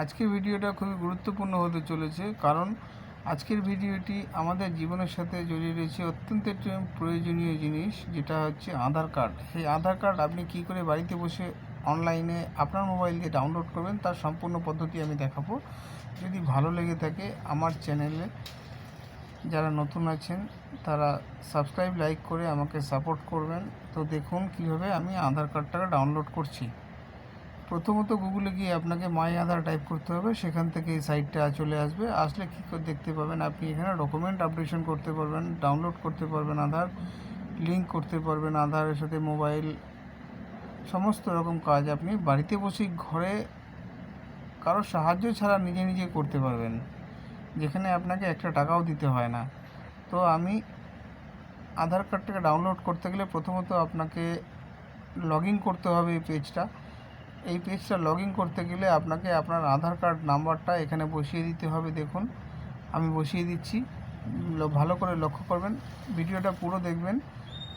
আজকের ভিডিওটা খুবই গুরুত্বপূর্ণ হতে চলেছে, কারণ আজকের ভিডিওটি আমাদের জীবনের সাথে জড়িয়ে রয়েছে অত্যন্ত একটি প্রয়োজনীয় জিনিস, যেটা হচ্ছে আধার কার্ড। এই আধার কার্ড আপনি কি করে বাড়িতে বসে অনলাইনে আপনার মোবাইল দিয়ে ডাউনলোড করবেন তার সম্পূর্ণ পদ্ধতি আমি দেখাবো। যদি ভালো লেগে থাকে আমার চ্যানেলে যারা নতুন আছেন তারা সাবস্ক্রাইব লাইক করে আমাকে সাপোর্ট করবেন। তো দেখুন কীভাবে আমি আধার কার্ডটাকে ডাউনলোড করছি। প্রথমত গুগলে গিয়ে আপনাকে মাই আধার টাইপ করতে হবে, সেখান থেকে এই সাইটটা চলে আসবে। আসলে কী করে দেখতে পাবেন, আপনি এখানে ডকুমেন্ট আপডেশন করতে পারবেন, ডাউনলোড করতে পারবেন আধার, লিঙ্ক করতে পারবেন আধারের সাথে মোবাইল, সমস্ত রকম কাজ আপনি বাড়িতে বসেই ঘরে কারোর সাহায্য ছাড়া নিজে নিজে করতে পারবেন, যেখানে আপনাকে একটা টাকাও দিতে হয় না। তো আমি আধার কার্ডটাকে ডাউনলোড করতে গেলে প্রথমত আপনাকে লগ ইন করতে হবে এই পেজটা লগ ইন করতে গেলে আপনাকে আপনার আধার কার্ড নাম্বারটা এখানে বসিয়ে দিতে হবে। দেখুন আমি বসিয়ে দিচ্ছি, ভালো করে লক্ষ্য করবেন, ভিডিওটা পুরো দেখবেন।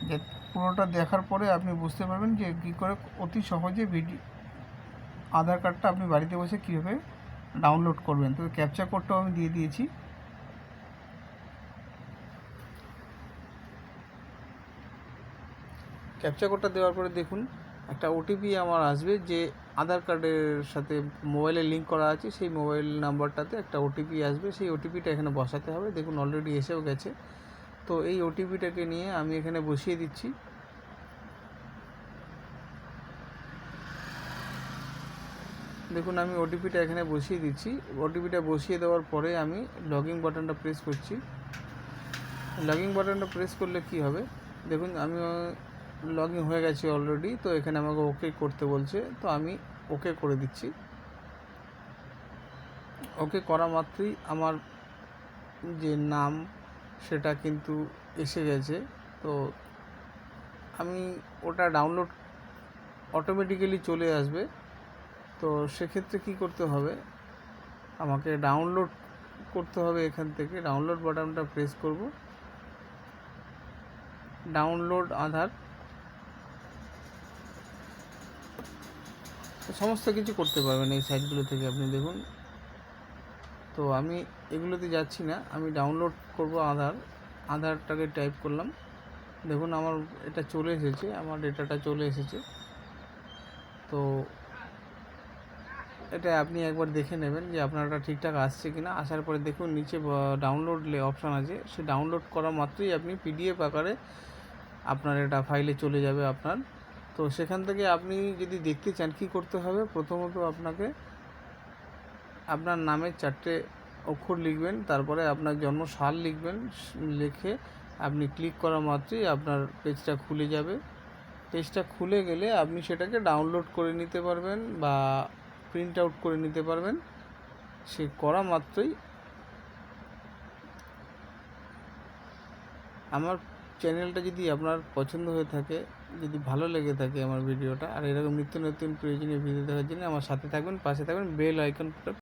যে পুরোটা দেখার পরে আপনি বুঝতে পারবেন যে কী করে অতি সহজে আধার কার্ডটা আপনি বাড়িতে বসে কীভাবে ডাউনলোড করবেন। তো ক্যাপচা কোডটাও আমি দিয়ে দিয়েছি। ক্যাপচা কোডটা দেওয়ার পরে দেখুন একটা ওটিপি আমার আসবে, যে আধার কার্ডের সাথে মোবাইলে লিঙ্ক করা আছে সেই মোবাইল নাম্বারটাতে একটা ওটিপি আসবে। সেই ওটিপিটা এখানে বসাতে হবে। দেখুন অলরেডি এসেও গেছে। তো এই ওটিপিটাকে নিয়ে আমি এখানে বসিয়ে দিচ্ছি। দেখুন আমি ওটিপিটা এখানে বসিয়ে দিচ্ছি। ওটিপিটা বসিয়ে দেওয়ার পরে আমি লগ ইন বাটনটা প্রেস করছি। লগ ইন বাটনটা প্রেস করলে কি হবে, দেখুন আমি লগ ইন হয়ে গেছে অলরেডি। তো এখানে আমাকে ওকে করতে বলছে, তো আমি ওকে করে দিচ্ছি। ওকে করা মাত্রই আমার যে নাম সেটা কিন্তু এসে গেছে। তো আমি ওটা ডাউনলোড অটোমেটিক্যালি চলে আসবে। তো সেক্ষেত্রে কি করতে হবে, আমাকে ডাউনলোড করতে হবে। এখান থেকে ডাউনলোড বাটনটা প্রেস করব, ডাউনলোড আধার, সমস্ত কিছু করতে পারবেন এই সাইটগুলো থেকে আপনি দেখুন। তো আমি এগুলোতে যাচ্ছি না, আমি ডাউনলোড করব আধারটাকে টাইপ করলাম। দেখুন আমার এটা চলে এসেছে, আমার ডেটাটা চলে এসেছে। তো এটা আপনি একবার দেখে নেবেন যে আপনারটা ঠিকঠাক আসছে কিনা। আসার পরে দেখুন নিচে ডাউনলোড অপশান আছে, সে ডাউনলোড করা মাত্রই আপনি পিডিএফ আকারে আপনার এটা ফাইলে চলে যাবে আপনার। তো সেখান থেকে আপনি যদি দেখতে চান কী করতে হবে, প্রথমত আপনাকে আপনার নামের 4টে অক্ষর লিখবেন, তারপরে আপনার জন্ম সাল লিখবেন। লিখে আপনি ক্লিক করা মাত্রই আপনার পেজটা খুলে যাবে। পেজটা খুলে গেলে আপনি সেটাকে ডাউনলোড করে নিতে পারবেন বা প্রিন্ট আউট করে নিতে পারবেন। সে করা মাত্রই আমার চ্যানেলটা যদি আপনার পছন্দ হয়ে থাকে, যদি ভালো লেগে থাকে আমার ভিডিওটা, আর এরকম নিত্য নতুন প্রয়োজনীয় ভিডিও দেখার জন্য আমার সাথে থাকবেন, পাশে থাকবেন, বেল আইকন